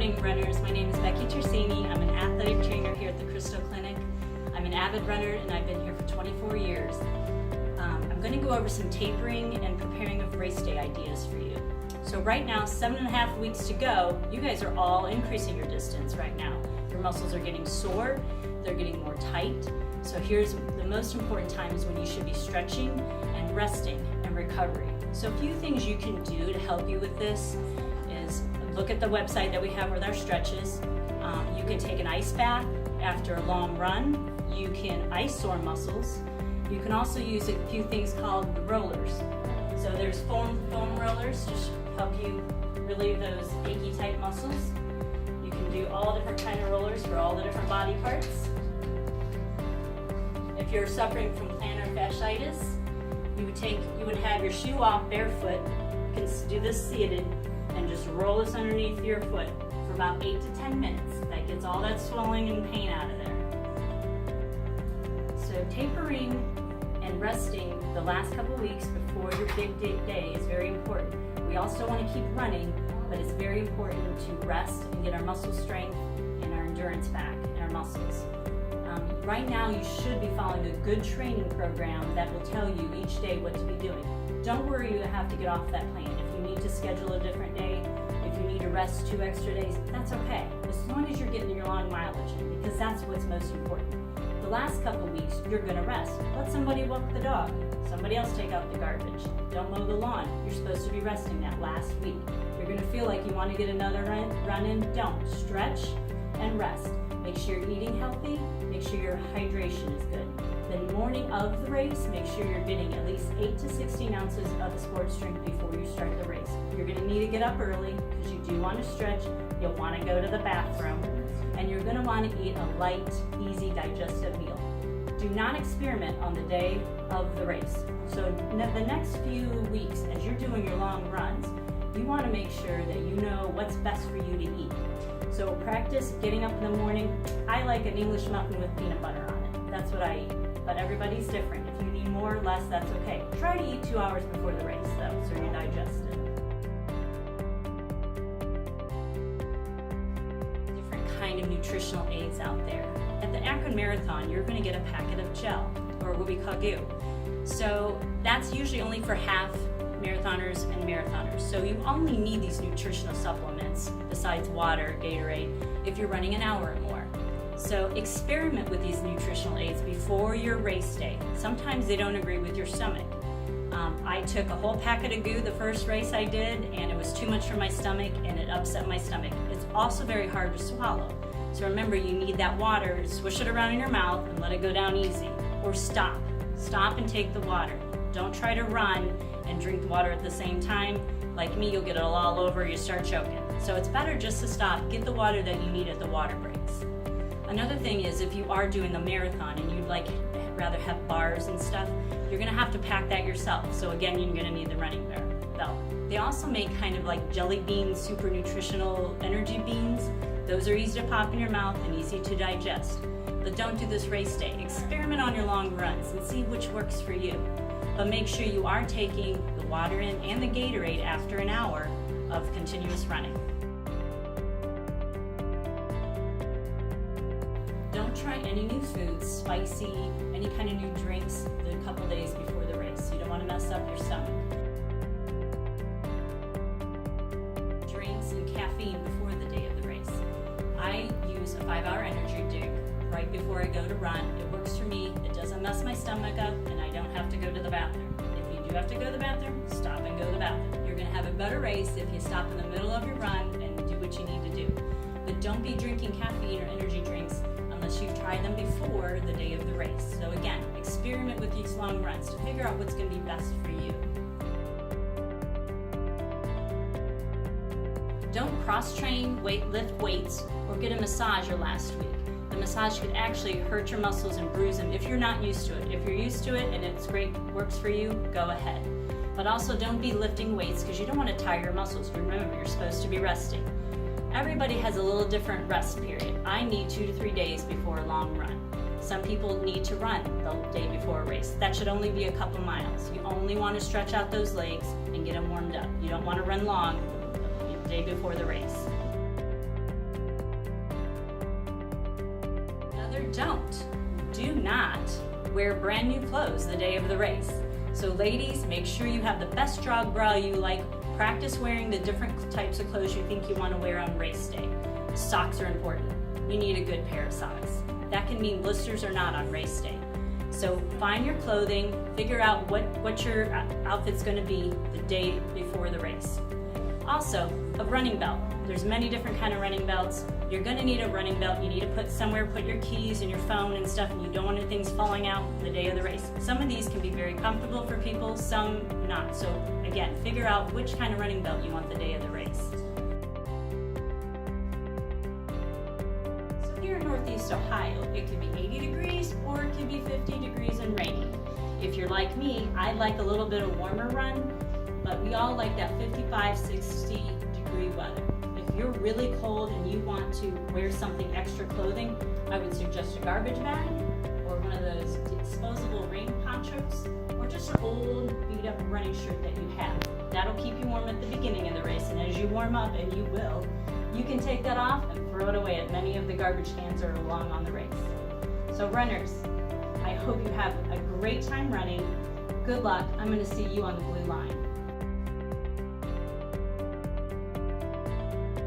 morning, runners. My name is Becky Tersigni. I'm an athletic trainer here at the Crystal Clinic. I'm an avid runner and I've been here for 24 years. I'm going to go over some tapering and preparing of race day ideas for you. So right now, 7.5 weeks to go, you guys are all increasing your distance right now. Your muscles are getting sore, they're getting more tight. So here's the most important time is when you should be stretching and resting and recovering. So a few things you can do to help you with this is look at the website that we have with our stretches. You can take an ice bath after a long run. You can ice sore muscles. You can also use a few things called the rollers. So there's foam rollers to help you relieve those achy tight muscles. You can do all different kind of rollers for all the different body parts. If you're suffering from plantar fasciitis, you would have your shoe off barefoot. You can do this seated and just roll this underneath your foot for about 8 to 10 minutes. That gets all that swelling and pain out of there. So tapering and resting the last couple weeks before your big day is very important. We also want to keep running, but it's very important to rest and get our muscle strength and our endurance back in our muscles. Right now, you should be following a good training program that will tell you each day what to be doing. Don't worry you have to get off that plan. If you need to schedule a different day, if you need to rest 2 extra days, that's okay. As long as you're getting your long mileage in, because that's what's most important. The last couple weeks, you're gonna rest. Let somebody walk the dog. Somebody else take out the garbage. Don't mow the lawn. You're supposed to be resting that last week. You're gonna feel like you wanna get another run in. Don't. Stretch and rest. Make sure you're eating healthy. Make sure your hydration is good. The morning of the race, make sure you're getting at least 8 to 16 ounces of sports drink before you start the race. You're gonna need to get up early because you do wanna stretch. You'll wanna go to the bathroom. And you're gonna wanna eat a light, easy, digestive meal. Do not experiment on the day of the race. So the next few weeks, as you're doing your long runs, you wanna make sure that you know what's best for you to eat. So practice getting up in the morning. I like an English muffin with peanut butter on it. That's what I eat. But everybody's different. If you need more or less, that's okay. Try to eat 2 hours before the race though, so you digest it. Different kind of nutritional aids out there. At the Akron Marathon, you're gonna get a packet of gel, or what we call goo. So that's usually only for half marathoners and marathoners. So you only need these nutritional supplements besides water, Gatorade, if you're running an hour or more. So experiment with these nutritional aids before your race day. Sometimes they don't agree with your stomach. I took a whole packet of goo the first race I did, and it was too much for my stomach and it upset my stomach. It's also very hard to swallow. So remember, you need that water, swish it around in your mouth and let it go down easy. Or stop. Stop and take the water. Don't try to run and drink the water at the same time. Like me, you'll get it all over, you start choking. So it's better just to stop, get the water that you need at the water breaks. Another thing is, if you are doing the marathon and you'd rather have bars and stuff, you're gonna have to pack that yourself. So again, you're gonna need the running belt. They also make kind of like jelly beans, super nutritional energy beans. Those are easy to pop in your mouth and easy to digest. But don't do this race day. Experiment on your long runs and see which works for you. But make sure you are taking the water in and the Gatorade after an hour of continuous running. Don't try any new foods, spicy, any kind of new drinks the couple days before the race. You don't want to mess up your stomach. Drinks and caffeine before the day of the race. I use a 5-hour energy drink right before I go to run. It works for me. It doesn't mess my stomach up, and I don't have to go to the bathroom. If you do have to go to the bathroom, stop and go to the bathroom. You're going to have a better race if you stop in the middle of your run and do what you need to do. But don't be drinking caffeine or energy drinks unless you've tried them before the day of the race. So again, experiment with these long runs to figure out what's going to be best for you. Don't cross-train, lift weights, or get a massage your last week. The massage could actually hurt your muscles and bruise them if you're not used to it. If you're used to it and it's great, works for you, go ahead. But also don't be lifting weights because you don't want to tire your muscles. Remember, you're supposed to be resting. Everybody has a little different rest period. I need 2 to 3 days before a long run. Some people need to run the day before a race. That should only be a couple miles. You only want to stretch out those legs and get them warmed up. You don't want to run long the day before the race. do not wear brand new clothes the day of the race. So ladies, make sure you have the best jog bra you like. Practice wearing the different types of clothes you think you want to wear on race day. Socks are important. You need a good pair of socks. That can mean blisters or not on race day. So find your clothing, figure out what your outfit's going to be the day before the race. Also, a running belt. There's many different kind of running belts. You're going to need a running belt. You need to put your keys and your phone and stuff, and you don't want things falling out the day of the race. Some of these can be very comfortable for people, some not. So again, figure out which kind of running belt you want the day of the race. So here in Northeast Ohio, it could be 80 degrees or it could be 50 degrees and rainy. If you're like me, I like a little bit of warmer run, but we all like that 55, 60 degree weather. If you're really cold and you want to wear something extra clothing, I would suggest a garbage bag or one of those disposable rain ponchos, or just an old beat up running shirt that you have. That'll keep you warm at the beginning of the race, and as you warm up, and you will, you can take that off and throw it away at many of the garbage cans that are along on the race. So runners, I hope you have a great time running. Good luck. I'm going to see you on the blue line.